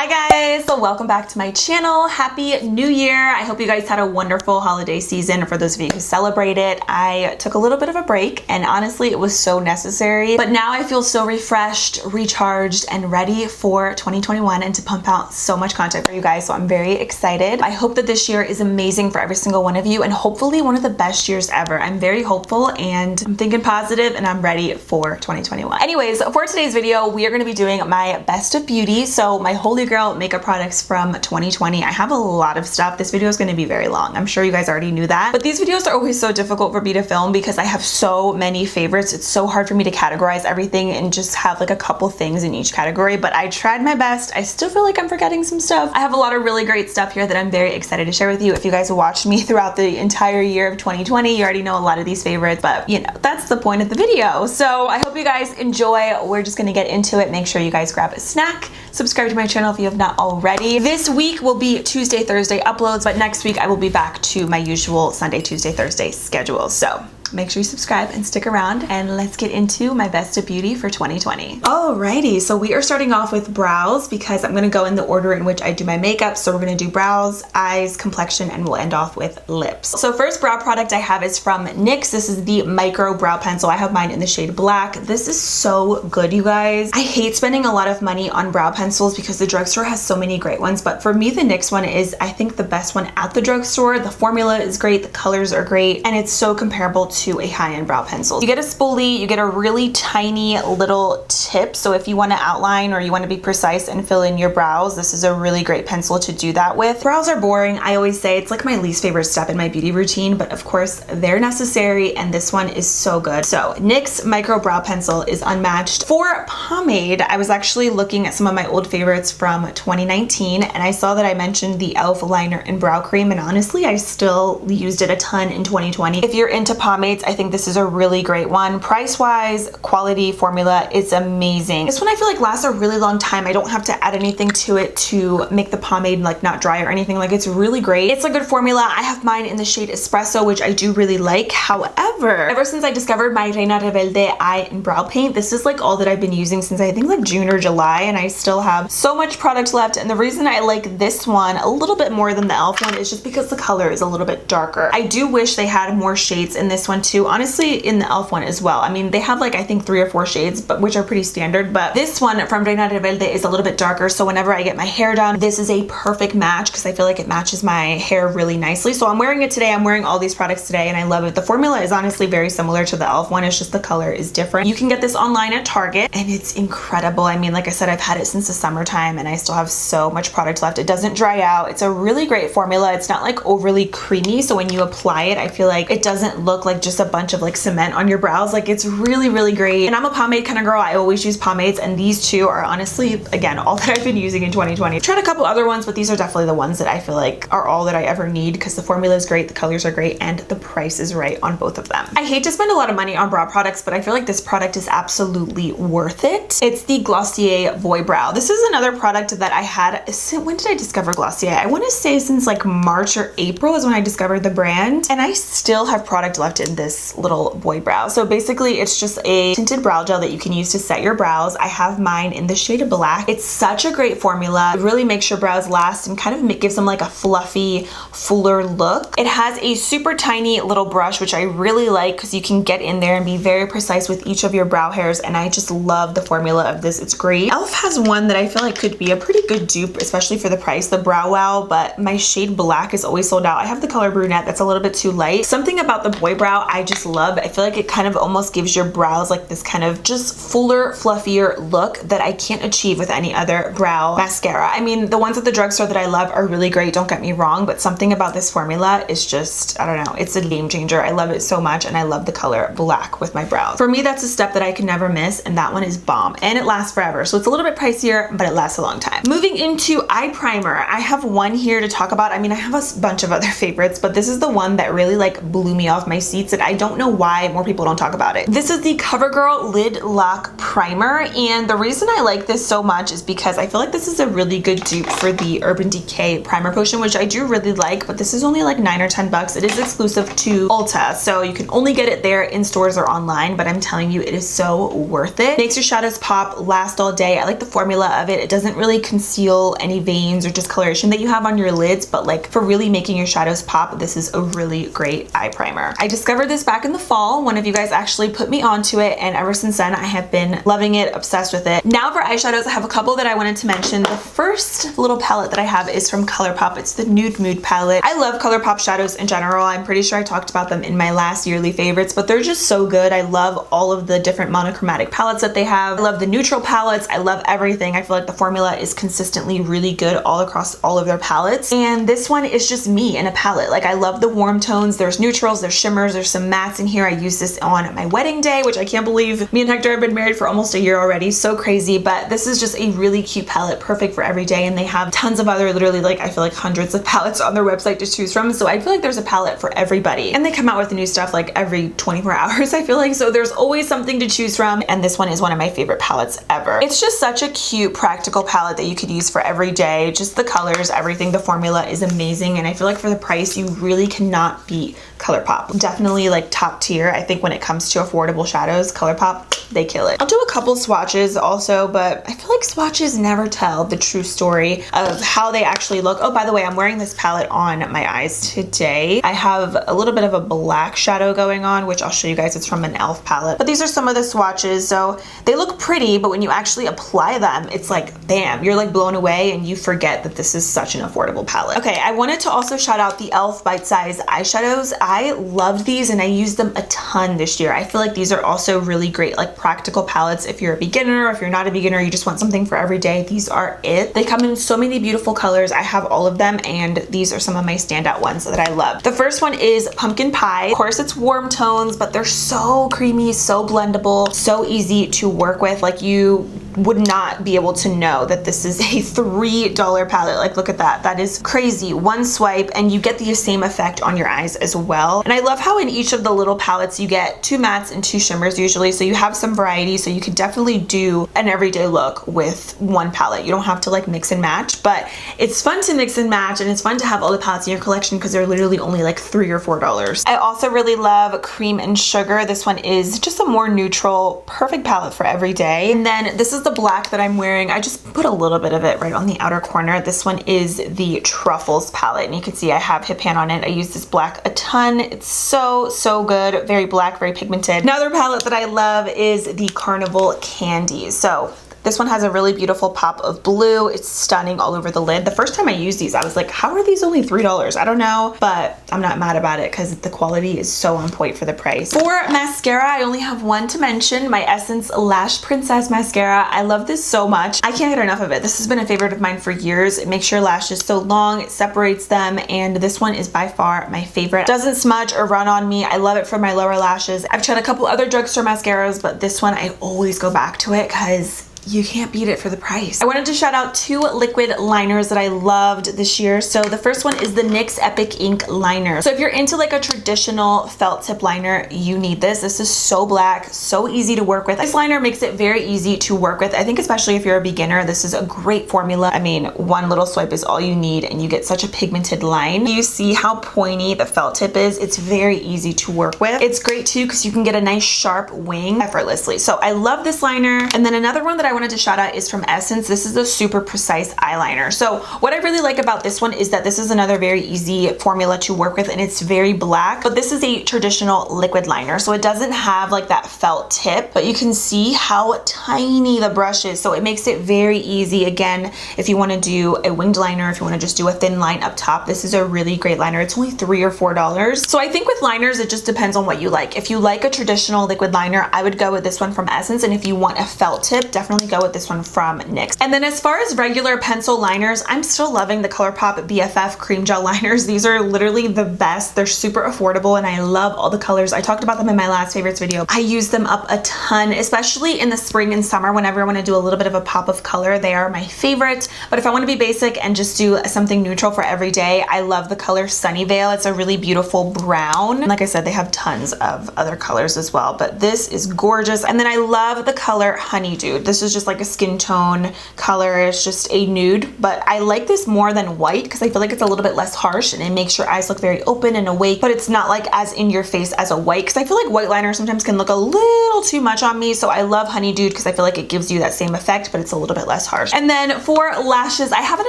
Hi guys, so welcome back to my channel. Happy New Year. I hope you guys had a wonderful holiday season. For those of you who celebrate it, I took a little bit of a break and honestly it was so necessary. But now I feel so refreshed, recharged, and ready for 2021 and to pump out so much content for you guys. So I'm very excited. I hope that this year is amazing for every single one of you and hopefully one of the best years ever. I'm very hopeful and I'm thinking positive and I'm ready for 2021. Anyways, for today's video, we are going to be doing my best of beauty. So my holy grail makeup products from 2020. I have a lot of stuff. This video is going to be very long. I'm sure you guys already knew that, but these videos are always so difficult for me to film because I have so many favorites. It's so hard for me to categorize everything and just have like a couple things in each category, but I tried my best. I still feel like I'm forgetting some stuff. I have a lot of really great stuff here that I'm very excited to share with you. If you guys watched me throughout the entire year of 2020, you already know a lot of these favorites, but you know, that's the point of the video. So I hope you guys enjoy. We're just gonna get into it. Make sure you guys grab a snack, subscribe to my channel if you have not already. This week will be Tuesday, Thursday uploads, but next week I will be back to my usual Sunday, Tuesday, Thursday schedule. So make sure you subscribe and stick around and let's get into my best of beauty for 2020. Alrighty, so we are starting off with brows because I'm gonna go in the order in which I do my makeup. So we're gonna do brows, eyes, complexion, and we'll end off with lips. So first brow product I have is from NYX. This is the Micro Brow Pencil. I have mine in the shade black. This is so good, you guys. I hate spending a lot of money on brow pencils because the drugstore has so many great ones, but for me the NYX one is, I think, the best one at the drugstore. The formula is great, the colors are great, and it's so comparable to a high-end brow pencil. You get a spoolie, you get a really tiny little tip, so if you want to outline or you want to be precise and fill in your brows, this is a really great pencil to do that with. Brows are boring. I always say it's like my least favorite step in my beauty routine, but of course they're necessary and this one is so good. So NYX Micro Brow Pencil is unmatched. For pomade, I was actually looking at some of my old favorites from 2019 and I saw that I mentioned the e.l.f. liner and brow cream, and honestly I still used it a ton in 2020. If you're into pomades, I think this is a really great one. Price-wise, quality, formula, it's amazing. This one I feel like lasts a really long time. I don't have to add anything to it to make the pomade like not dry or anything. Like, it's really great. It's a good formula. I have mine in the shade Espresso, which I do really like. However, ever since I discovered my Reina Rebelde eye and brow paint, this is like all that I've been using since I think like June or July, and I still have so much product left. And the reason I like this one a little bit more than the e.l.f. one is just because the color is a little bit darker. I do wish they had more shades in this one too. Honestly, in the e.l.f. one as well. I mean, they have like, I think 3 or 4 shades, but which are pretty standard, but this one from Reina Rebelde is a little bit darker. So whenever I get my hair done, this is a perfect match because I feel like it matches my hair really nicely. So I'm wearing it today. I'm wearing all these products today and I love it. The formula is honestly very similar to the e.l.f. one. It's just the color is different. You can get this online at Target and it's incredible. I mean, like I said, I've had it since the summertime and I still have so much product left. It doesn't dry out. It's a really great formula. It's not like overly creamy. So when you apply it, I feel like it doesn't look like just a bunch of like cement on your brows. Like, it's really, really great. And I'm a pomade kind of girl. I always use pomades and these two are honestly, again, all that I've been using in 2020. I've tried a couple other ones, but these are definitely the ones that I feel like are all that I ever need because the formula is great, the colors are great, and the price is right on both of them. I hate to spend a lot of money on brow products, but I feel like this product is absolutely worth it. It's the Glossier Boy Brow. This is another product that I had, when did I discover Glossier? I want to say since like March or April is when I discovered the brand, and I still have product left in this little boy brow. So basically it's just a tinted brow gel that you can use to set your brows. I have mine in the shade of black. It's such a great formula. It really makes your brows last and kind of gives them like a fluffy, fuller look. It has a super tiny little brush, which I really like because you can get in there and be very precise with each of your brow hairs, and I just love the formula of this. It's great. e.l.f. has one that I feel like could be a pretty good dupe, especially for the price, the Brow Wow, but my shade black is always sold out. I have the color brunette that's a little bit too light. Something about the boy brow I just love. I feel like it kind of almost gives your brows like this kind of just fuller, fluffier look that I can't achieve with any other brow mascara. I mean, the ones at the drugstore that I love are really great, don't get me wrong, but something about this formula is just, I don't know, it's a game changer. I love it so much and I love the color black with my brows. For me, that's a step that I can never miss, and that one is bomb, and it lasts forever. So it's a little bit pricier, but it lasts a long time. Moving into eye primer, I have one here to talk about. I mean, I have a bunch of other favorites, but this is the one that really like blew me off my seat gets it. I don't know why more people don't talk about it. This is the CoverGirl Lid Lock Primer, and the reason I like this so much is because I feel like this is a really good dupe for the Urban Decay Primer Potion, which I do really like, but this is only like $9 or $10. It is exclusive to Ulta, so you can only get it there in stores or online, but I'm telling you, it is so worth it. Makes your shadows pop, last all day. I like the formula of it. It doesn't really conceal any veins or discoloration that you have on your lids, but like for really making your shadows pop, this is a really great eye primer. I discovered this back in the fall. One of you guys actually put me onto it, and ever since then I have been loving it, obsessed with it. Now for eyeshadows, I have a couple that I wanted to mention. The first little palette that I have is from Colourpop. It's the Nude Mood palette. I love Colourpop shadows in general. I'm pretty sure I talked about them in my last yearly favorites, but they're just so good. I love all of the different monochromatic palettes that they have. I love the neutral palettes. I love everything. I feel like the formula is consistently really good all across all of their palettes, and this one is just me in a palette. Like, I love the warm tones. There's neutrals, there's shimmers, there's some mattes in here. I used this on my wedding day, which I can't believe me and Hector have been married for almost a year already. So crazy, but this is just a really cute palette, perfect for every day, and they have tons of other, literally like I feel like hundreds of palettes on their website to choose from, so I feel like there's a palette for everybody, and they come out with new stuff like every 24 hours, I feel like, so there's always something to choose from, and this one is one of my favorite palettes ever. It's just such a cute practical palette that you could use for every day. Just the colors, everything, the formula is amazing, and I feel like for the price you really cannot beat Colourpop. Definitely like top tier. I think when it comes to affordable shadows, Colourpop, they kill it. I'll do a couple swatches also, but I feel like swatches never tell the true story of how they actually look. Oh, by the way, I'm wearing this palette on my eyes today. I have a little bit of a black shadow going on, which I'll show you guys. It's from an e.l.f. palette, but these are some of the swatches. So they look pretty, but when you actually apply them, it's like, bam, you're like blown away, and you forget that this is such an affordable palette. Okay, I wanted to also shout out the e.l.f. Bite Size eyeshadows. I loved these and I used them a ton this year. I feel like these are also really great like practical palettes if you're a beginner, or if you're not a beginner, you just want something for every day. These are it. They come in so many beautiful colors. I have all of them, and these are some of my standout ones that I love. The first one is Pumpkin Pie. Of course, it's warm tones, but they're so creamy, so blendable, so easy to work with. Like, you would not be able to know that this is a $3 palette. Like, look at that. That is crazy. One swipe and you get the same effect on your eyes as well. And I love how in each of the little palettes you get 2 mattes and 2 shimmers usually, so you have some variety, so you could definitely do an everyday look with one palette. You don't have to like mix and match, but it's fun to mix and match, and it's fun to have all the palettes in your collection because they're literally only like $3 or $4. I also really love Cream and Sugar. This one is just a more neutral, perfect palette for every day. And then this is the black that I'm wearing. I just put a little bit of it right on the outer corner. This one is the Truffles palette, and you can see I have Hip Hand on it. I use this black a ton. It's so good. Very black, very pigmented. Another palette that I love is the Carnival Candies. So this one has a really beautiful pop of blue. It's stunning all over the lid. The first time I used these, I was like, how are these only $3? I don't know, but I'm not mad about it because the quality is so on point for the price. For mascara, I only have one to mention, my Essence Lash Princess Mascara. I love this so much. I can't get enough of it. This has been a favorite of mine for years. It makes your lashes so long, it separates them, and this one is by far my favorite. Doesn't smudge or run on me. I love it for my lower lashes. I've tried a couple other drugstore mascaras, but this one I always go back to it because you can't beat it for the price. I wanted to shout out 2 liquid liners that I loved this year. So the first one is the NYX Epic Ink Liner. So if you're into like a traditional felt tip liner, you need this. This is so black, so easy to work with. This liner makes it very easy to work with. I think especially if you're a beginner, this is a great formula. I mean, one little swipe is all you need and you get such a pigmented line. You see how pointy the felt tip is? It's very easy to work with. It's great too because you can get a nice sharp wing effortlessly. So I love this liner. And then another one that I wanted to shout out is from Essence. This is a super precise eyeliner. So what I really like about this one is that this is another very easy formula to work with, and it's very black, but this is a traditional liquid liner. So it doesn't have like that felt tip, but you can see how tiny the brush is. So it makes it very easy. Again, if you want to do a winged liner, if you want to just do a thin line up top, this is a really great liner. It's only $3 or $4. So I think with liners, it just depends on what you like. If you like a traditional liquid liner, I would go with this one from Essence. And if you want a felt tip, definitely definitely go with this one from NYX. And then as far as regular pencil liners, I'm still loving the Colourpop Bff Cream Gel Liners. These are literally the best. They're super affordable and I love all the colors. I talked about them in my last favorites video. I use them up a ton, especially in the spring and summer whenever I want to do a little bit of a pop of color. They are my favorite. But if I want to be basic and just do something neutral for every day, I love the color Sunny Veil. It's a really beautiful brown. And like I said, they have tons of other colors as well, but this is gorgeous. And then I love the color Honeydew. This is just like a skin tone color. It's just a nude, but I like this more than white because I feel like it's a little bit less harsh and it makes your eyes look very open and awake, but it's not like as in your face as a white, because I feel like white liner sometimes can look a little too much on me. So I love Honeydew because I feel like it gives you that same effect, but it's a little bit less harsh. And then for lashes, I have an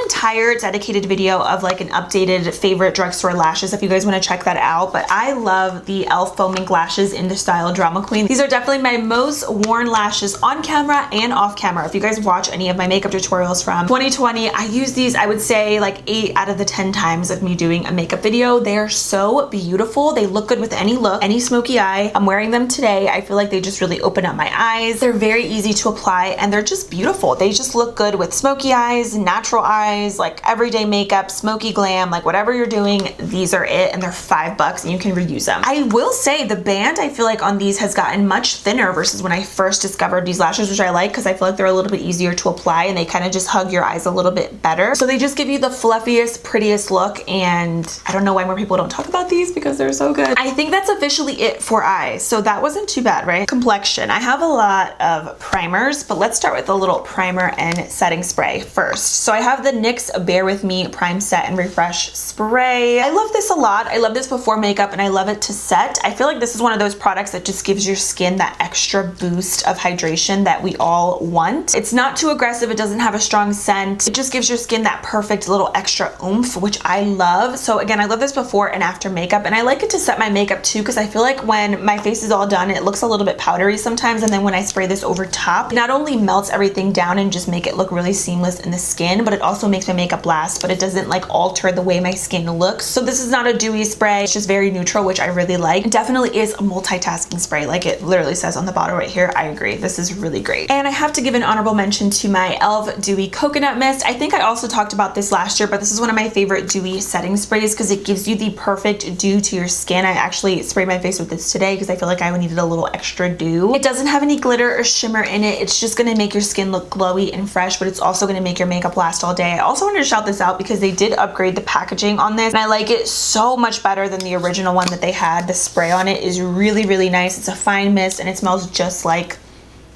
entire dedicated video of like an updated favorite drugstore lashes if you guys want to check that out. But I love the e.l.f. foaming lashes in the style Drama Queen. These are definitely my most worn lashes on camera and off camera. If you guys watch any of my makeup tutorials from 2020, I use these, I would say like 8 out of the 10 times of me doing a makeup video. They are so beautiful. They look good with any look, any smoky eye. I'm wearing them today. I feel like they just really open up my eyes. They're very easy to apply and they're just beautiful. They just look good with smoky eyes, natural eyes, like everyday makeup, smoky glam, like whatever you're doing, these are it, and they're $5 and you can reuse them. I will say the band I feel like on these has gotten much thinner versus when I first discovered these lashes, which I like because I feel like they're a little bit easier to apply and they kind of just hug your eyes a little bit better. So they just give you the fluffiest, prettiest look, and I don't know why more people don't talk about these because they're so good. I think that's officially it for eyes. So that wasn't too bad, right? Complexion. I have a lot of primers, but let's start with a little primer and setting spray first. So I have the NYX Bear With Me Prime Set and Refresh Spray. I love this a lot. I love this before makeup and I love it to set. I feel like this is one of those products that just gives your skin that extra boost of hydration that we all want. It's not too aggressive. It doesn't have a strong scent. It just gives your skin that perfect little extra oomph, which I love. So again, I love this before and after makeup, and I like it to set my makeup too because I feel like when my face is all done, it looks a little bit powdery sometimes, and then when I spray this over top, it not only melts everything down and just make it look really seamless in the skin, but it also makes my makeup last, but it doesn't like alter the way my skin looks. So this is not a dewy spray. It's just very neutral, which I really like. It definitely is a multitasking spray, like it literally says on the bottle right here. I agree. This is really great. And I have to give an honorable mention to my e.l.f. Dewy Coconut Mist. I think I also talked about this last year, but this is one of my favorite dewy setting sprays because it gives you the perfect dew to your skin. I actually sprayed my face with this today because I feel like I needed a little extra dew. It doesn't have any glitter or shimmer in it. It's just going to make your skin look glowy and fresh, but it's also going to make your makeup last all day. I also wanted to shout this out because they did upgrade the packaging on this and I like it so much better than the original one that they had. The spray on it is really, really nice. It's a fine mist and it smells just like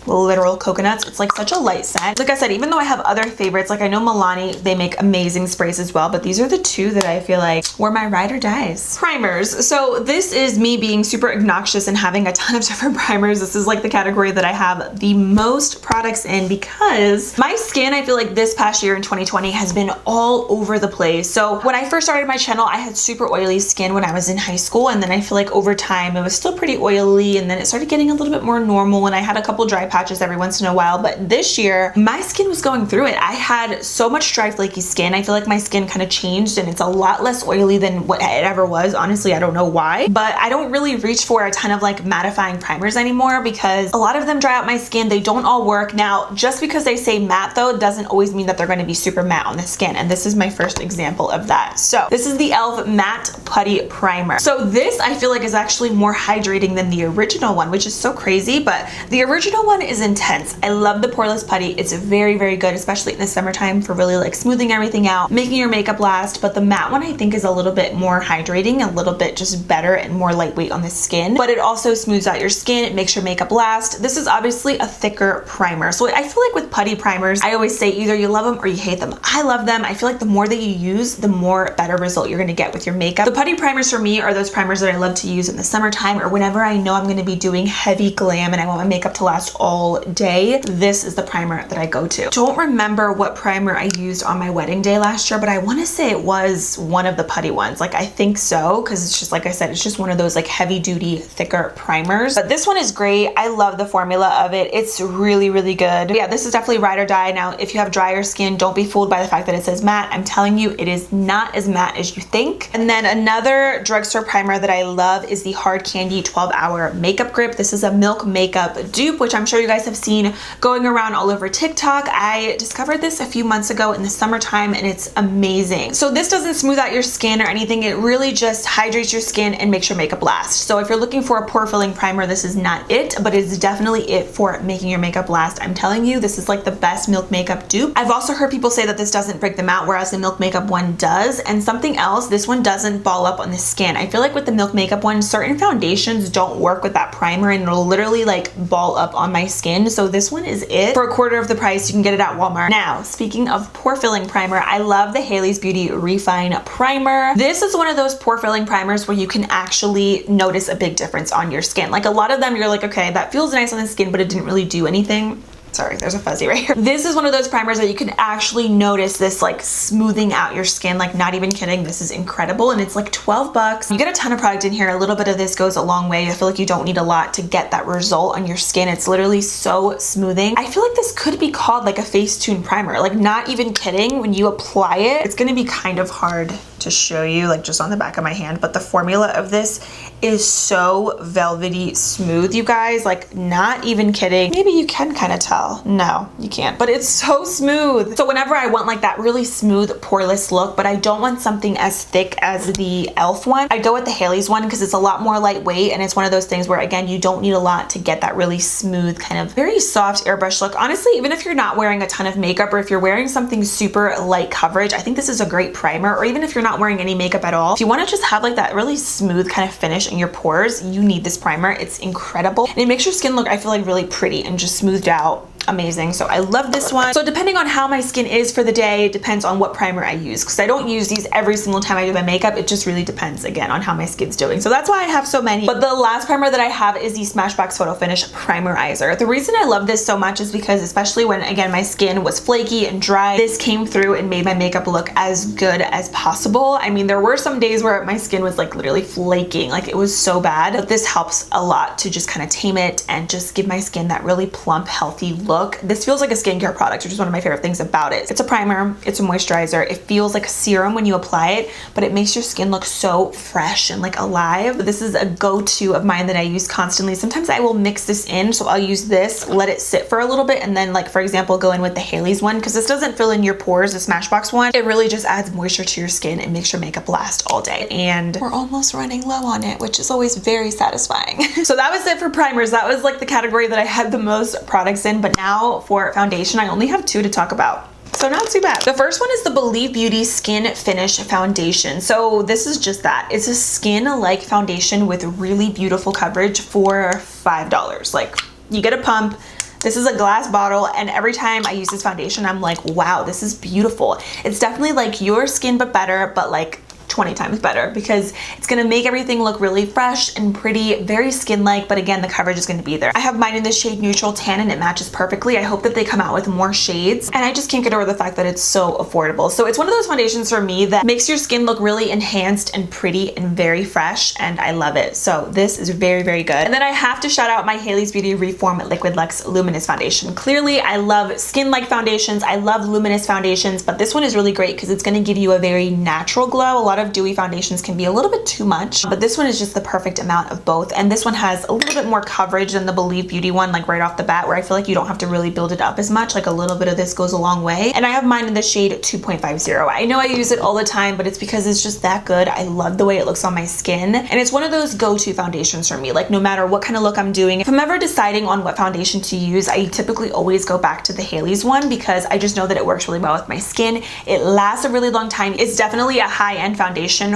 literal coconuts. It's like such a light scent. Like I said, even though I have other favorites, like I know Milani, they make amazing sprays as well, but these are the two that I feel like were my ride or dies. Primers. So this is me being super obnoxious and having a ton of different primers. This is like the category that I have the most products in because my skin, I feel like this past year in 2020 has been all over the place. So when I first started my channel, I had super oily skin when I was in high school, and then I feel like over time it was still pretty oily, and then it started getting a little bit more normal, and I had a couple dry patches every once in a while. But this year my skin was going through it. I had so much dry flaky skin. I feel like my skin kind of changed and it's a lot less oily than what it ever was. Honestly, I don't know why, but I don't really reach for a ton of like mattifying primers anymore because a lot of them dry out my skin. They don't all work. Now, just because they say matte though doesn't always mean that they're going to be super matte on the skin, and this is my first example of that. So this is the e.l.f. Matte Putty Primer. So this I feel like is actually more hydrating than the original one, which is so crazy, but the original one is intense. I love the poreless putty. It's very, very good, especially in the summertime for really like smoothing everything out, making your makeup last. But the matte one I think is a little bit more hydrating, a little bit just better and more lightweight on the skin, but it also smooths out your skin. It makes your makeup last. This is obviously a thicker primer. So I feel like with putty primers, I always say either you love them or you hate them. I love them. I feel like the more that you use, the more better result you're going to get with your makeup. The putty primers for me are those primers that I love to use in the summertime or whenever I know I'm going to be doing heavy glam and I want my makeup to last all day. This is the primer that I go to. Don't remember what primer I used on my wedding day last year, but I want to say it was one of the putty ones. Like I think so, because it's just like I said, it's just one of those like heavy duty thicker primers. But this one is great. I love the formula of it. It's really, really good. But yeah, this is definitely ride or die. Now, if you have drier skin, don't be fooled by the fact that it says matte. I'm telling you, it is not as matte as you think. And then another drugstore primer that I love is the Hard Candy 12 Hour Makeup Grip. This is a Milk Makeup dupe, which I'm sure sure you guys have seen going around all over TikTok. I discovered this a few months ago in the summertime and it's amazing. So this doesn't smooth out your skin or anything. It really just hydrates your skin and makes your makeup last. So if you're looking for a pore filling primer, this is not it, but it's definitely it for making your makeup last. I'm telling you, this is like the best Milk Makeup dupe. I've also heard people say that this doesn't break them out, whereas the Milk Makeup one does. And something else, this one doesn't ball up on the skin. I feel like with the Milk Makeup one, certain foundations don't work with that primer and it'll literally like ball up on my skin. So this one is it. For a quarter of the price, you can get it at Walmart. Now, speaking of pore filling primer, I love the Hailey's Beauty Refine Primer. This is one of those pore filling primers where you can actually notice a big difference on your skin. Like a lot of them, you're like, okay, that feels nice on the skin, but it didn't really do anything. Sorry, there's a fuzzy right here. This is one of those primers that you can actually notice this like smoothing out your skin, like not even kidding. This is incredible and it's like 12 bucks. You get a ton of product in here. A little bit of this goes a long way. I feel like you don't need a lot to get that result on your skin. It's literally so smoothing. I feel like this could be called like a Facetune primer. Like not even kidding. When you apply it, it's gonna be kind of hard to show you like just on the back of my hand, but the formula of this is so velvety smooth, you guys, like not even kidding. Maybe you can kind of tell. No, you can't, but it's so smooth. So whenever I want like that really smooth poreless look, but I don't want something as thick as the e.l.f. one, I go with the Hailey's one because it's a lot more lightweight and it's one of those things where again, you don't need a lot to get that really smooth kind of very soft airbrush look. Honestly, even if you're not wearing a ton of makeup or if you're wearing something super light coverage, I think this is a great primer. Or even if you're not wearing any makeup at all, if you want to just have like that really smooth kind of finish in your pores, you need this primer. It's incredible and it makes your skin look, I feel like, really pretty and just smoothed out. Amazing. So I love this one. So depending on how my skin is for the day, it depends on what primer I use because I don't use these every single time I do my makeup. It just really depends again on how my skin's doing. So that's why I have so many. But the last primer that I have is the Smashbox Photo Finish Primerizer. The reason I love this so much is because especially when again my skin was flaky and dry, this came through and made my makeup look as good as possible. I mean, there were some days where my skin was like literally flaking, like it was so bad, but this helps a lot to just kind of tame it and just give my skin that really plump, healthy look. This feels like a skincare product, which is one of my favorite things about it. It's a primer, it's a moisturizer. It feels like a serum when you apply it, but it makes your skin look so fresh and like alive. This is a go-to of mine that I use constantly. Sometimes I will mix this in, so I'll use this, let it sit for a little bit, and then like for example, go in with the Hailey's one because this doesn't fill in your pores, the Smashbox one. It really just adds moisture to your skin and makes your makeup last all day. And we're almost running low on it, which is always very satisfying. So that was it for primers. That was like the category that I had the most products in, but now for foundation, I only have 2 to talk about. So not too bad. The first one is the Believe Beauty Skin Finish Foundation. So this is just that. It's a skin-like foundation with really beautiful coverage for $5. Like you get a pump. This is a glass bottle and every time I use this foundation, I'm like, wow, this is beautiful. It's definitely like your skin, but better, but like 20 times better because it's gonna make everything look really fresh and pretty, very skin-like, but again, the coverage is gonna be there. I have mine in the shade Neutral Tan and it matches perfectly. I hope that they come out with more shades and I just can't get over the fact that it's so affordable. So it's one of those foundations for me that makes your skin look really enhanced and pretty and very fresh and I love it. So this is very, very good. And then I have to shout out my Hailey's Beauty Reform Liquid Luxe Luminous Foundation. Clearly, I love skin-like foundations. I love luminous foundations, but this one is really great because it's gonna give you a very natural glow. A lot of dewy foundations can be a little bit too much, but this one is just the perfect amount of both. And this one has a little bit more coverage than the Believe Beauty one, like right off the bat, where I feel like you don't have to really build it up as much. Like a little bit of this goes a long way. And I have mine in the shade 2.50. I know I use it all the time, but it's because it's just that good. I love the way it looks on my skin. And it's one of those go-to foundations for me. Like no matter what kind of look I'm doing, if I'm ever deciding on what foundation to use, I typically always go back to the Hailey's one because I just know that it works really well with my skin. It lasts a really long time. It's definitely a high-end foundation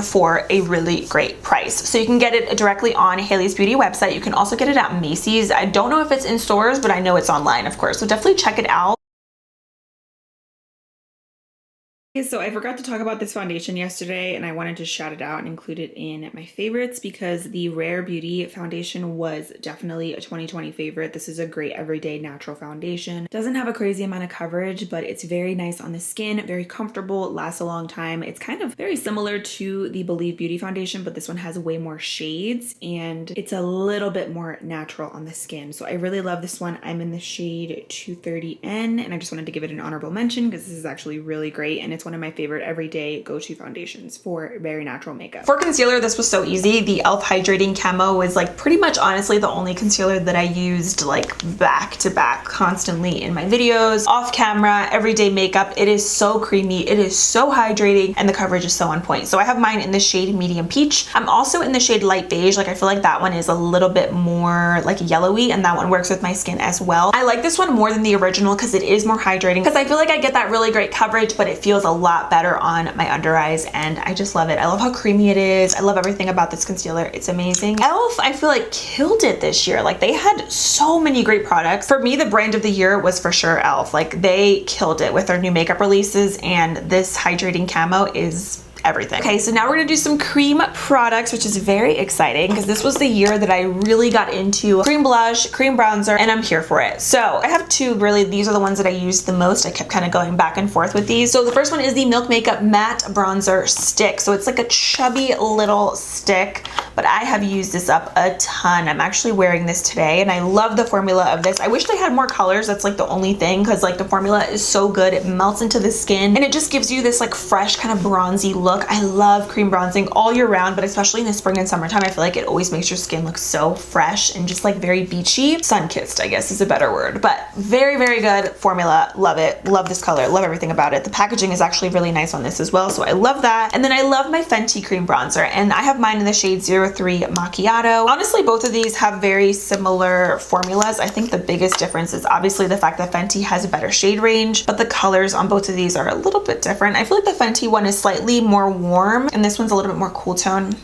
for a really great price. So you can get it directly on Hailey's Beauty website. You can also get it at Macy's. I don't know if it's in stores, but I know it's online, of course. So definitely check it out. So I forgot to talk about this foundation yesterday and I wanted to shout it out and include it in my favorites because the Rare Beauty foundation was definitely a 2020 favorite. This is a great everyday natural foundation. Doesn't have a crazy amount of coverage, but it's very nice on the skin, very comfortable, lasts a long time. It's kind of very similar to the Believe Beauty foundation, but this one has way more shades and it's a little bit more natural on the skin. So I really love this one. I'm in the shade 230N and I just wanted to give it an honorable mention because this is actually really great and it's it's one of my favorite everyday go-to foundations for very natural makeup. For concealer, this was so easy. The e.l.f. Hydrating Camo was like pretty much honestly the only concealer that I used like back to back constantly in my videos, off camera, everyday makeup. It is so creamy, it is so hydrating, and the coverage is so on point. So I have mine in the shade Medium Peach. I'm also in the shade Light Beige. Like I feel like that one is a little bit more like yellowy, and that one works with my skin as well. I like this one more than the original because it is more hydrating, because I feel like I get that really great coverage, but it feels a lot better on my under eyes, and I just love it. I love how creamy it is. I love everything about this concealer. It's amazing. e.l.f. I feel like killed it this year. Like they had so many great products. For me, the brand of the year was for sure e.l.f. Like they killed it with their new makeup releases, and this hydrating camo is everything. Okay, so now we're gonna do some cream products, which is very exciting because this was the year that I really got into cream blush, cream bronzer, and I'm here for it. So I have two, really, these are the ones that I used the most. I kept kind of going back and forth with these. So the first one is the Milk Makeup Matte Bronzer Stick. So it's like a chubby little stick, but I have used this up a ton. I'm actually wearing this today, and I love the formula of this. I wish they had more colors. That's like the only thing, because like the formula is so good. It melts into the skin, and it just gives you this like fresh kind of bronzy look. I love cream bronzing all year round, but especially in the spring and summertime, I feel like it always makes your skin look so fresh and just like very beachy. Sun-kissed, I guess is a better word, but very, very good formula. Love it. Love this color. Love everything about it. The packaging is actually really nice on this as well, so I love that. And then I love my Fenty cream bronzer, and I have mine in the shade 03 Macchiato. Honestly, both of these have very similar formulas. I think the biggest difference is obviously the fact that Fenty has a better shade range, but the colors on both of these are a little bit different. I feel like the Fenty one is slightly more warm, and this one's a little bit more cool tone.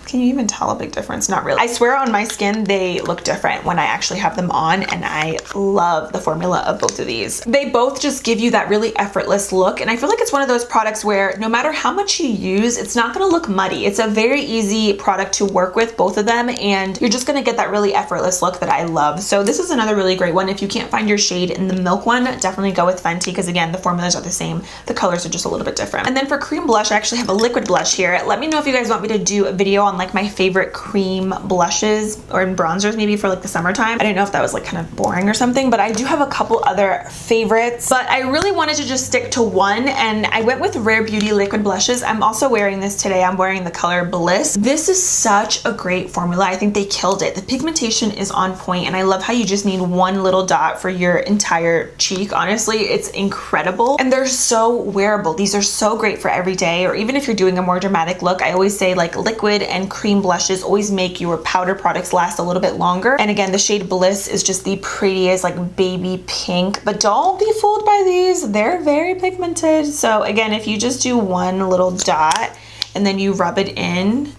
Can you even tell a big difference? Not really. I swear on my skin, they look different when I actually have them on, and I love the formula of both of these. They both just give you that really effortless look, and I feel like it's one of those products where no matter how much you use, it's not gonna look muddy. It's a very easy product to work with, both of them, and you're just gonna get that really effortless look that I love. So this is another really great one. If you can't find your shade in the milk one, definitely go with Fenty, because again, the formulas are the same. The colors are just a little bit different. And then for cream blush, I actually have a liquid blush here. Let me know if you guys want me to do a video on like my favorite cream blushes or bronzers maybe for like the summertime. I didn't know if that was like kind of boring or something, but I do have a couple other favorites, but I really wanted to just stick to one, and I went with Rare Beauty liquid blushes. I'm also wearing this today. I'm wearing the color Bliss. This is such a great formula. I think they killed it. The pigmentation is on point, and I love how you just need one little dot for your entire cheek. Honestly, it's incredible, and they're so wearable. These are so great for every day, or even if you're doing a more dramatic look. I always say like liquid and cream blushes always make your powder products last a little bit longer. And again, the shade Bliss is just the prettiest like baby pink, but don't be fooled by these. They're very pigmented. So again, if you just do one little dot and then you rub it in,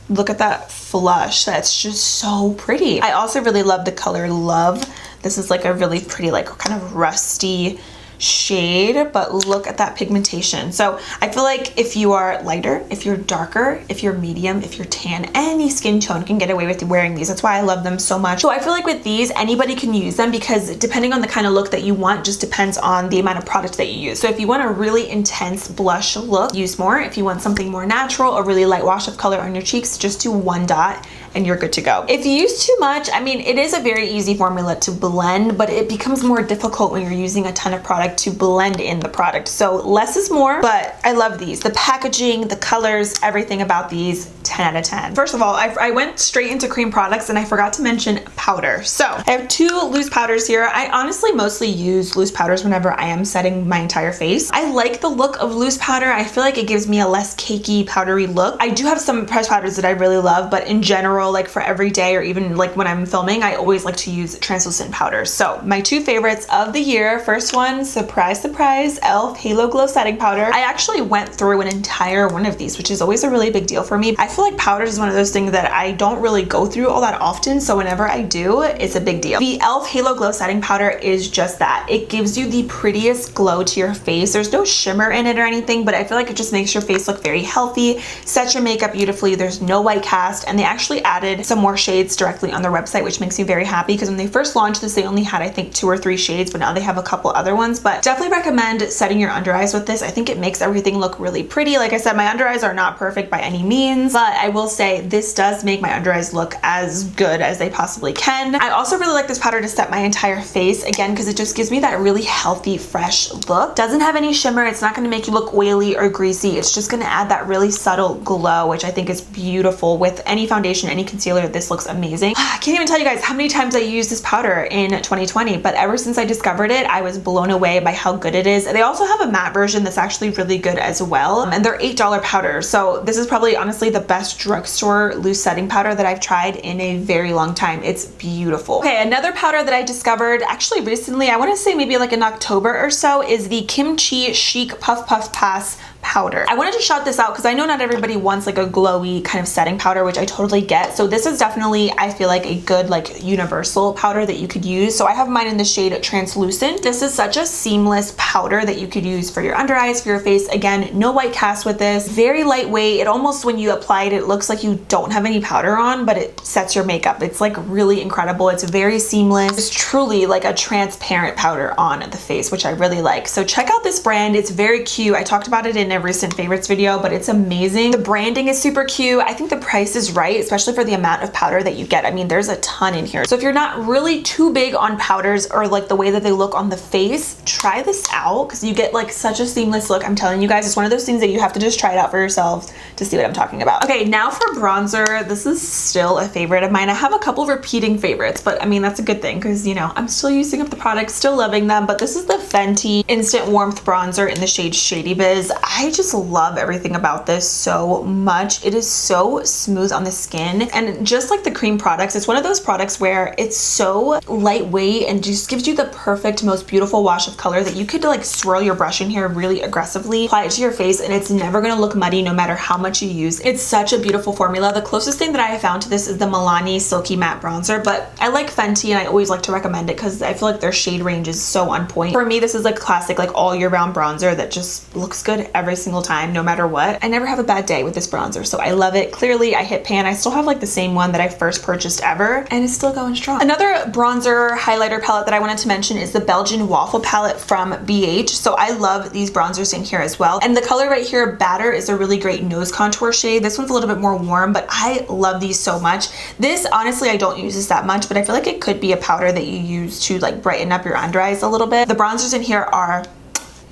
look at that flush. That's just so pretty. I also really love the color Love. This is like a really pretty, like kind of rusty shade, but look at that pigmentation. So I feel like if you are lighter, if you're darker, if you're medium, if you're tan, any skin tone can get away with wearing these. That's why I love them so much. So I feel like with these, anybody can use them, because depending on the kind of look that you want, just depends on the amount of product that you use. So if you want a really intense blush look, use more. If you want something more natural, a really light wash of color on your cheeks, just do one dot and you're good to go. If you use too much, I mean, it is a very easy formula to blend, but it becomes more difficult when you're using a ton of product to blend in the product. So less is more, but I love these. The packaging, the colors, everything about these, 10 out of 10. First of all, I went straight into cream products, and I forgot to mention powder. So I have two loose powders here. I honestly mostly use loose powders whenever I am setting my entire face. I like the look of loose powder. I feel like it gives me a less cakey, powdery look. I do have some pressed powders that I really love, but in general, like for every day or even like when I'm filming, I always like to use translucent powders. So my two favorites of the year, first one, surprise, surprise, e.l.f. Halo Glow Setting Powder. I actually went through an entire one of these, which is always a really big deal for me. I feel like powders is one of those things that I don't really go through all that often, so whenever I do, it's a big deal. The e.l.f. Halo Glow Setting Powder is just that. It gives you the prettiest glow to your face. There's no shimmer in it or anything, but I feel like it just makes your face look very healthy, sets your makeup beautifully. There's no white cast, and they actually added some more shades directly on their website, which makes me very happy because when they first launched this, they only had I think 2 or 3 shades, but now they have a couple other ones. But definitely recommend setting your under eyes with this. I think it makes everything look really pretty. Like I said, my under eyes are not perfect by any means, but I will say this does make my under eyes look as good as they possibly can. I also really like this powder to set my entire face, again, because it just gives me that really healthy, fresh look. Doesn't have any shimmer. It's not going to make you look oily or greasy. It's just going to add that really subtle glow, which I think is beautiful. With any foundation, any concealer, this looks amazing. I can't even tell you guys how many times I used this powder in 2020, but ever since I discovered it, I was blown away by how good it is. They also have a matte version that's actually really good as well, and they're $8 powders. So this is probably honestly the best drugstore loose setting powder that I've tried in a very long time. It's beautiful. Okay, another powder that I discovered actually recently, I want to say maybe like in October or so, is the Kimchi Chic Puff Puff Pass powder. I wanted to shout this out because I know not everybody wants like a glowy kind of setting powder, which I totally get. So this is definitely, I feel like, a good like universal powder that you could use. So I have mine in the shade Translucent. This is such a seamless powder that you could use for your under eyes, for your face. Again, no white cast with this. Very lightweight. It almost, when you apply it, it looks like you don't have any powder on, but it sets your makeup. It's like really incredible. It's very seamless. It's truly like a transparent powder on the face, which I really like. So check out this brand. It's very cute. I talked about it in a recent favorites video, but it's amazing. The branding is super cute. I think the price is right, especially for the amount of powder that you get. I mean, there's a ton in here. So if you're not really too big on powders or like the way that they look on the face, try this out because you get like such a seamless look. I'm telling you guys, it's one of those things that you have to just try it out for yourselves to see what I'm talking about. Okay, now for bronzer. This is still a favorite of mine. I have a couple repeating favorites, but I mean, that's a good thing because, you know, I'm still using up the products, still loving them. But this is the Fenty Instant Warmth Bronzer in the shade Shady Biz. I just love everything about this so much. It is so smooth on the skin, and just like the cream products, it's one of those products where it's so lightweight and just gives you the perfect, most beautiful wash of color that you could like swirl your brush in here really aggressively, apply it to your face, and it's never gonna look muddy no matter how much you use. It's such a beautiful formula. The closest thing that I have found to this is the Milani Silky Matte Bronzer, but I like Fenty and I always like to recommend it because I feel like their shade range is so on point. For me, this is like classic, like all year round bronzer that just looks good every single time, no matter what. I never have a bad day with this bronzer, so I love it. Clearly, I hit pan. I still have like the same one that I first purchased ever, and it's still going strong. Another bronzer highlighter palette that I wanted to mention is the Belgian Waffle Palette from BH. So I love these bronzers in here as well. And the color right here, Batter, is a really great nose contour shade. This one's a little bit more warm, but I love these so much. This, honestly, I don't use this that much, but I feel like it could be a powder that you use to like brighten up your under eyes a little bit. The bronzers in here are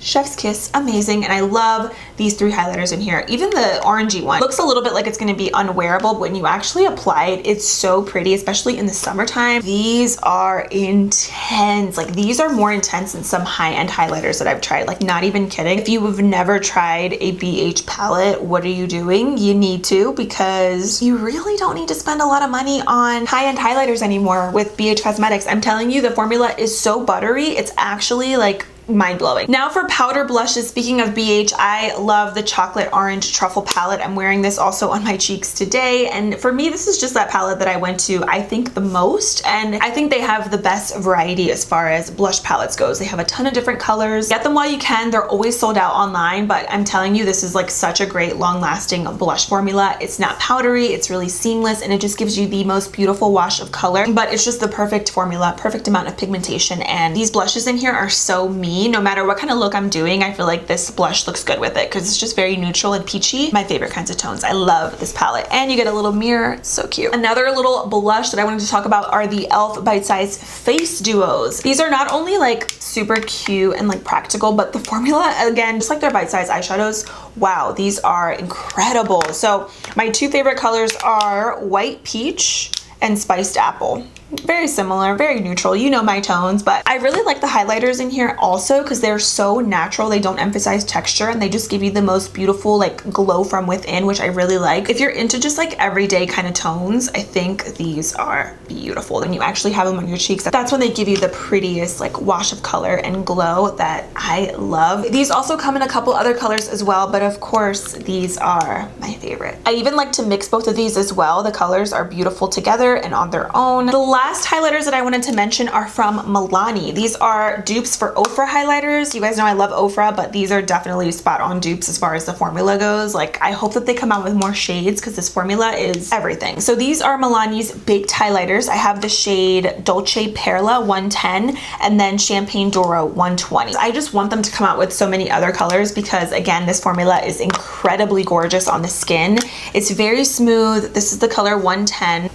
chef's kiss, amazing, and I love these 3 highlighters in here. Even the orangey one looks a little bit like it's going to be unwearable, but when you actually apply it, it's so pretty, especially in the summertime. These are intense. Like, these are more intense than some high-end highlighters that I've tried. Like, not even kidding. If you have never tried a BH palette, what are you doing? You need to, because you really don't need to spend a lot of money on high-end highlighters anymore with BH Cosmetics. I'm telling you, the formula is so buttery. It's actually like mind-blowing. Now for powder blushes, speaking of BH, I love the Chocolate Orange Truffle palette. I'm wearing this also on my cheeks today, and for me, this is just that palette that I went to, I think, the most, and I think they have the best variety as far as blush palettes goes. They have a ton of different colors. Get them while you can. They're always sold out online, but I'm telling you, this is like such a great long-lasting blush formula. It's not powdery, it's really seamless, and it just gives you the most beautiful wash of color, but it's just the perfect formula, perfect amount of pigmentation, and these blushes in here are so me. No matter what kind of look I'm doing, I feel like this blush looks good with it because it's just very neutral and peachy. My favorite kinds of tones. I love this palette. And you get a little mirror. It's so cute. Another little blush that I wanted to talk about are the e.l.f. Bite Size Face Duos. These are not only like super cute and like practical, but the formula, again, just like their Bite Size eyeshadows, wow, these are incredible. So my 2 favorite colors are White Peach and Spiced Apple. Very similar, very neutral. You know my tones, but I really like the highlighters in here also because they're so natural. They don't emphasize texture and they just give you the most beautiful like glow from within, which I really like. If you're into just like everyday kind of tones, I think these are beautiful. When you actually have them on your cheeks, that's when they give you the prettiest like wash of color and glow that I love. These also come in a couple other colors as well, but of course these are my favorite. I even like to mix both of these as well. The colors are beautiful together and on their own. The last highlighters that I wanted to mention are from Milani. These are dupes for Ofra highlighters. You guys know I love Ofra, but these are definitely spot on dupes as far as the formula goes. Like, I hope that they come out with more shades because this formula is everything. So these are Milani's baked highlighters. I have the shade Dolce Perla 110 and then Champagne Doro 120. I just want them to come out with so many other colors because, again, this formula is incredibly gorgeous on the skin. It's very smooth. This is the color 110.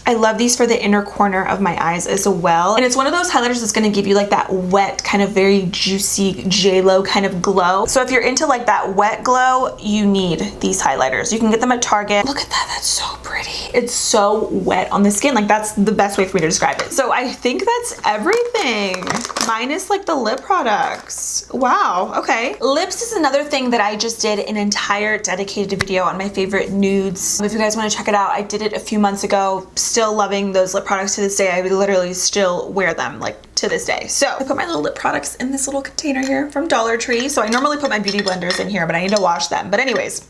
I love these for the inner corner of my eyes as well. And it's one of those highlighters that's gonna give you like that wet, kind of very juicy J-Lo kind of glow. So if you're into like that wet glow, you need these highlighters. You can get them at Target. Look at that, that's so pretty. It's so wet on the skin. Like, that's the best way for me to describe it. So I think that's everything, minus like the lip products. Wow, okay. Lips is another thing that I just did an entire dedicated video on my favorite nudes. If you guys wanna check it out, I did it a few months ago. Still loving those lip products to this day. I literally still wear them like to this day. So I put my little lip products in this little container here from Dollar Tree. So I normally put my beauty blenders in here, but I need to wash them. But anyways,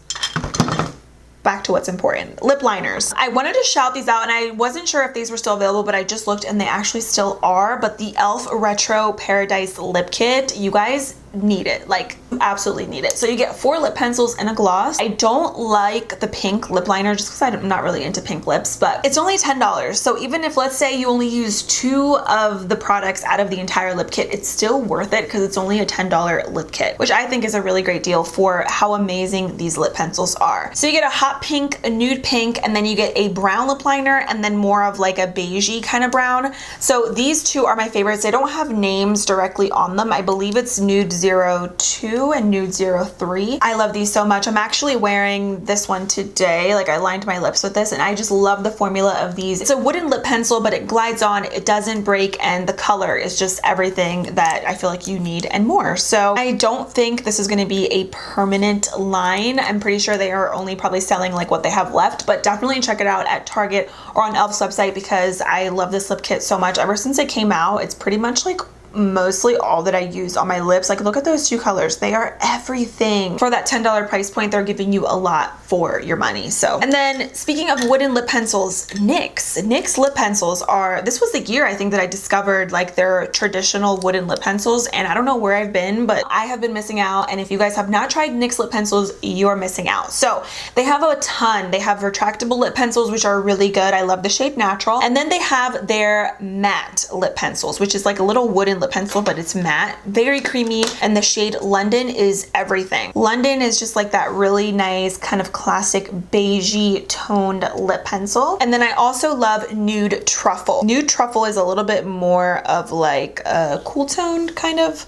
back to what's important. Lip liners. I wanted to shout these out and I wasn't sure if these were still available, but I just looked and they actually still are. But the e.l.f. Retro Paradise Lip Kit, you guys need it. Like, absolutely need it. So you get 4 lip pencils and a gloss. I don't like the pink lip liner just because I'm not really into pink lips, but it's only $10. So even if, let's say, you only use 2 of the products out of the entire lip kit, it's still worth it because it's only a $10 lip kit, which I think is a really great deal for how amazing these lip pencils are. So you get a hot pink, a nude pink, and then you get a brown lip liner and then more of like a beigey kind of brown. So these 2 are my favorites. They don't have names directly on them. I believe it's Nude 02 and Nude 03. I love these so much. I'm actually wearing this one today. Like, I lined my lips with this and I just love the formula of these. It's a wooden lip pencil, but it glides on, it doesn't break, and the color is just everything that I feel like you need and more. So I don't think this is going to be a permanent line. I'm pretty sure they are only probably selling like what they have left, but definitely check it out at Target or on e.l.f.'s website because I love this lip kit so much. Ever since it came out, it's pretty much like mostly all that I use on my lips. Like, look at those 2 colors. They are everything. For that $10 price point, they're giving you a lot for your money. So, and then speaking of wooden lip pencils, NYX Lip Pencils are, this was the year I think that I discovered like their traditional wooden lip pencils, and I don't know where I've been, but I have been missing out. And if you guys have not tried NYX Lip Pencils, you're missing out. So they have a ton. They have retractable lip pencils, which are really good. I love the shade Natural. And then they have their matte lip pencils, which is like a little wooden lip pencil, but it's matte, very creamy, and the shade London is everything. London is just like that really nice kind of classic beigey toned lip pencil. And then I also love Nude Truffle. Nude Truffle is a little bit more of like a cool toned kind of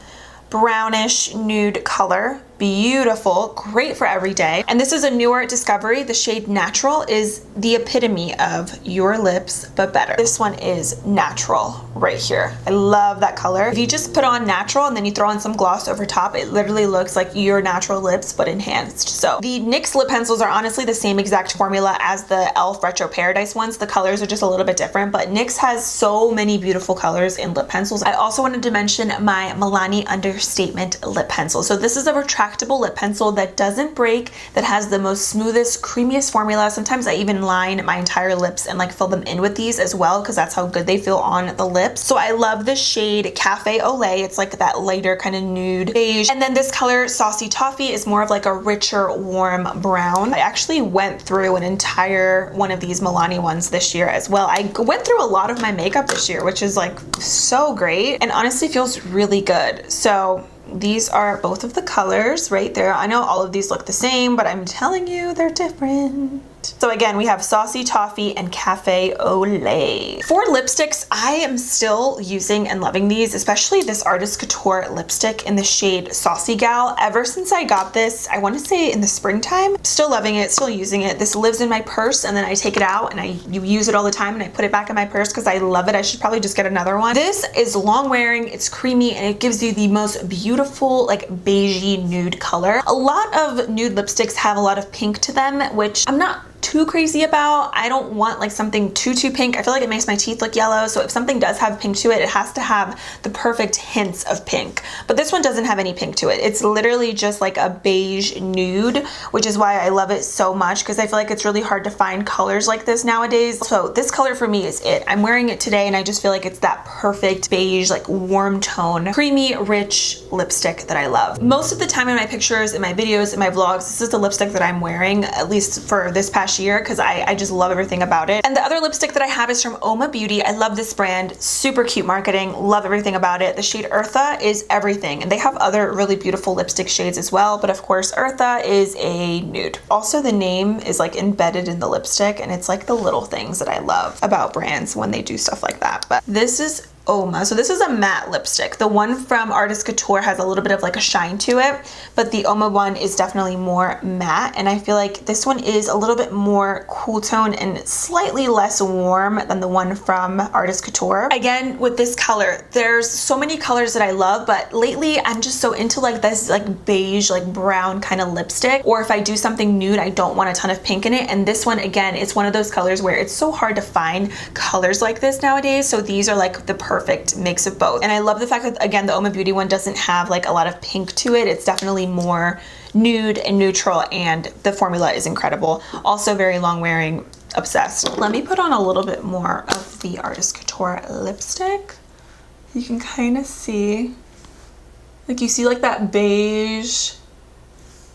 brownish nude color. Beautiful, great for every day. And this is a newer discovery. The shade Natural is the epitome of your lips, but better. This one is Natural right here. I love that color. If you just put on Natural and then you throw on some gloss over top, it literally looks like your natural lips, but enhanced. So the NYX lip pencils are honestly the same exact formula as the e.l.f. Retro Paradise ones. The colors are just a little bit different, but NYX has so many beautiful colors in lip pencils. I also wanted to mention my Milani Understatement lip pencil. So this is a retractable lip pencil that doesn't break, that has the most smoothest, creamiest formula. Sometimes I even line my entire lips and like fill them in with these as well because that's how good they feel on the lips. So I love the shade Cafe Au Lait. It's like that lighter kind of nude beige. And then this color Saucy Toffee is more of like a richer, warm brown. I actually went through an entire one of these Milani ones this year as well. I went through a lot of my makeup this year, which is like so great and honestly feels really good. So these are both of the colors right there. I know all of these look the same, but I'm telling you they're different. So again, we have Saucy Toffee and Cafe Au Lait. For lipsticks, I am still using and loving these, especially this Artist Couture lipstick in the shade Saucy Gal. Ever since I got this, I want to say in the springtime, still loving it, still using it. This lives in my purse and then I take it out and you use it all the time and I put it back in my purse because I love it. I should probably just get another one. This is long wearing, it's creamy, and it gives you the most beautiful like beigey nude color. A lot of nude lipsticks have a lot of pink to them, which I'm not too too crazy about. I don't want like something too pink. I feel like it makes my teeth look yellow. So if something does have pink to it, it has to have the perfect hints of pink. But this one doesn't have any pink to it. It's literally just like a beige nude, which is why I love it so much, because I feel like it's really hard to find colors like this nowadays. So this color for me is it. I'm wearing it today and I just feel like it's that perfect beige, like warm tone, creamy, rich lipstick that I love. Most of the time in my pictures, in my videos, in my vlogs, this is the lipstick that I'm wearing, at least for this past year, because I just love everything about it. And the other lipstick that I have is from Oma Beauty. I love this brand, super cute marketing, love everything about it. The shade Eartha is everything, and they have other really beautiful lipstick shades as well, but of course Eartha is a nude. Also, the name is like embedded in the lipstick, and it's like the little things that I love about brands when they do stuff like that. But this is Oma. So this is a matte lipstick. The one from Artist Couture has a little bit of like a shine to it, but the Oma one is definitely more matte, and I feel like this one is a little bit more cool tone and slightly less warm than the one from Artist Couture. Again, with this color, there's so many colors that I love, but lately I'm just so into like this like beige, like brown kind of lipstick, or if I do something nude, I don't want a ton of pink in it. And this one, again, it's one of those colors where it's so hard to find colors like this nowadays, so these are like the perfect mix of both. And I love the fact that, again, the Oma Beauty one doesn't have like a lot of pink to it. It's definitely more nude and neutral, and the formula is incredible. Also very long wearing, obsessed. Let me put on a little bit more of the Artist Couture lipstick. You can kind of see, like you see like that beige,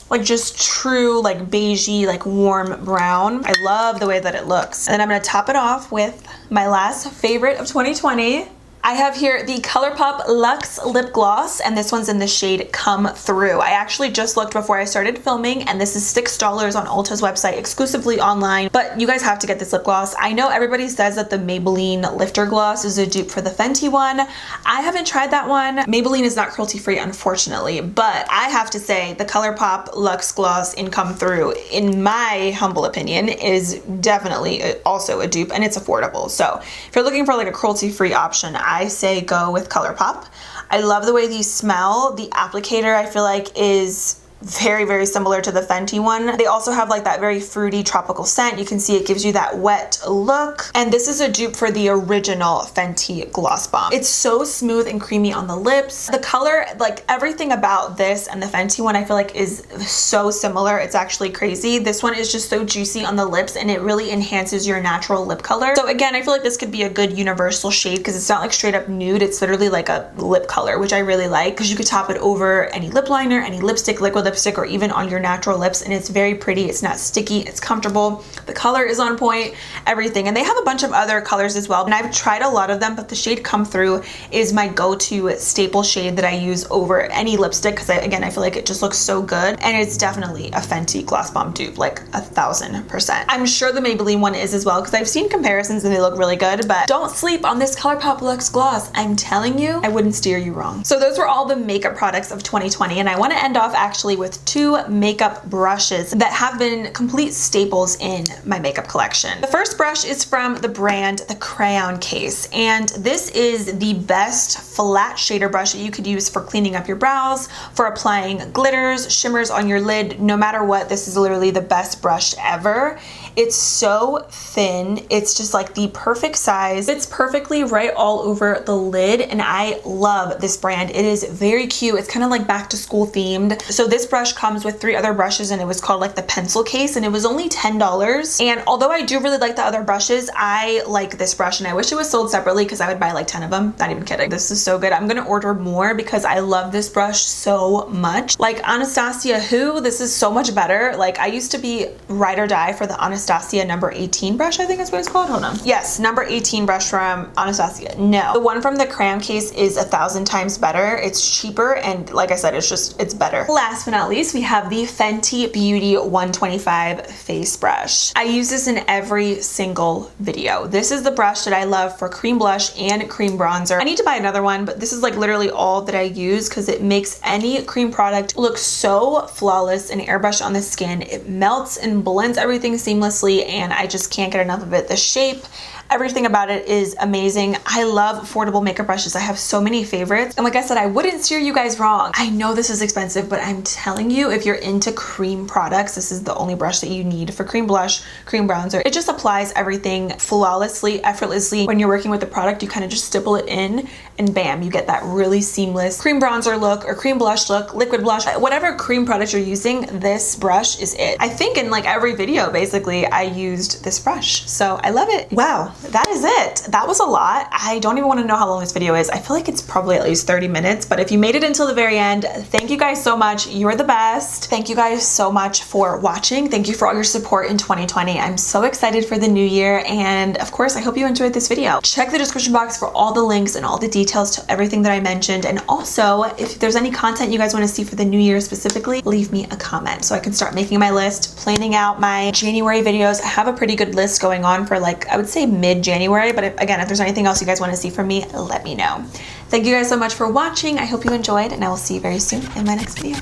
like just true like beigey, like warm brown. I love the way that it looks. And then I'm gonna top it off with my last favorite of 2020. I have here the Colourpop Luxe Lip Gloss, and this one's in the shade Come Through. I actually just looked before I started filming, and this is $6 on Ulta's website, exclusively online, but you guys have to get this lip gloss. I know everybody says that the Maybelline Lifter Gloss is a dupe for the Fenty one. I haven't tried that one. Maybelline is not cruelty-free, unfortunately, but I have to say the Colourpop Luxe Gloss in Come Through, in my humble opinion, is definitely also a dupe, and it's affordable. So if you're looking for like a cruelty-free option, I say go with Colourpop. I love the way these smell. The applicator, I feel like, is very similar to the Fenty one. They also have like that very fruity tropical scent. You can see it gives you that wet look. And this is a dupe for the original Fenty Gloss Bomb. It's so smooth and creamy on the lips. The color, like everything about this and the Fenty one, I feel like is so similar. It's actually crazy. This one is just so juicy on the lips, and it really enhances your natural lip color. So again, I feel like this could be a good universal shade because it's not like straight up nude. It's literally like a lip color, which I really like, because you could top it over any lip liner, any lipstick, liquid lipstick, or even on your natural lips, and it's very pretty. It's not sticky, it's comfortable, the color is on point, everything. And they have a bunch of other colors as well, and I've tried a lot of them, but the shade Come Through is my go-to staple shade that I use over any lipstick, because again, I feel like it just looks so good, and it's definitely a Fenty Gloss Bomb dupe, like 1000%. I'm sure the Maybelline one is as well, because I've seen comparisons and they look really good, but don't sleep on this Colourpop Luxe Gloss. I'm telling you, I wouldn't steer you wrong. So those were all the makeup products of 2020, and I want to end off actually with two makeup brushes that have been complete staples in my makeup collection. The first brush is from the brand The Crayon Case, and this is the best flat shader brush that you could use for cleaning up your brows, for applying glitters, shimmers on your lid. No matter what, this is literally the best brush ever. It's so thin. It's just like the perfect size. It's perfectly right all over the lid, and I love this brand. It is very cute. It's kind of like back to school themed. So this brush comes with 3 other brushes, and it was called like the pencil case, and it was only $10. And although I do really like the other brushes, I like this brush, and I wish it was sold separately because I would buy like 10 of them. Not even kidding. This is so good. I'm gonna order more because I love this brush so much. Like Anastasia Who, this is so much better. Like I used to be ride or die for the Anastasia number 18 brush, I think that's what it's called. Hold on. Yes, number 18 brush from Anastasia. No, the one from the Crayon Case is 1,000 times better. It's cheaper, and like I said, it's better. Last but not least, we have the Fenty Beauty 125 face brush. I use this in every single video. This is the brush that I love for cream blush and cream bronzer. I need to buy another one, but this is like literally all that I use because it makes any cream product look so flawless and airbrush on the skin. It melts and blends everything seamlessly, and I just can't get enough of it. The shape, Everything about it is amazing. I love affordable makeup brushes. I have so many favorites. And like I said, I wouldn't steer you guys wrong. I know this is expensive, but I'm telling you, if you're into cream products, this is the only brush that you need for cream blush, cream bronzer. It just applies everything flawlessly, effortlessly. When you're working with the product, you kind of just stipple it in and bam, you get that really seamless cream bronzer look or cream blush look, liquid blush, whatever cream product you're using, this brush is it. I think in like every video, basically, I used this brush. So I love it. Wow, that is it. That was a lot. I don't even want to know how long this video is. I feel like it's probably at least 30 minutes, but if you made it until the very end, thank you guys so much. You're the best. Thank you guys so much for watching. Thank you for all your support in 2020. I'm so excited for the new year. And of course, I hope you enjoyed this video. Check the description box for all the links and all the details to everything that I mentioned. And also, if there's any content you guys want to see for the new year specifically, leave me a comment so I can start making my list, planning out my January videos. I have a pretty good list going on for like, I would say mid-January, but again, if there's anything else you guys want to see from me, let me know. Thank you guys so much for watching. I hope you enjoyed, and I will see you very soon in my next video.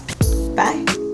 Bye.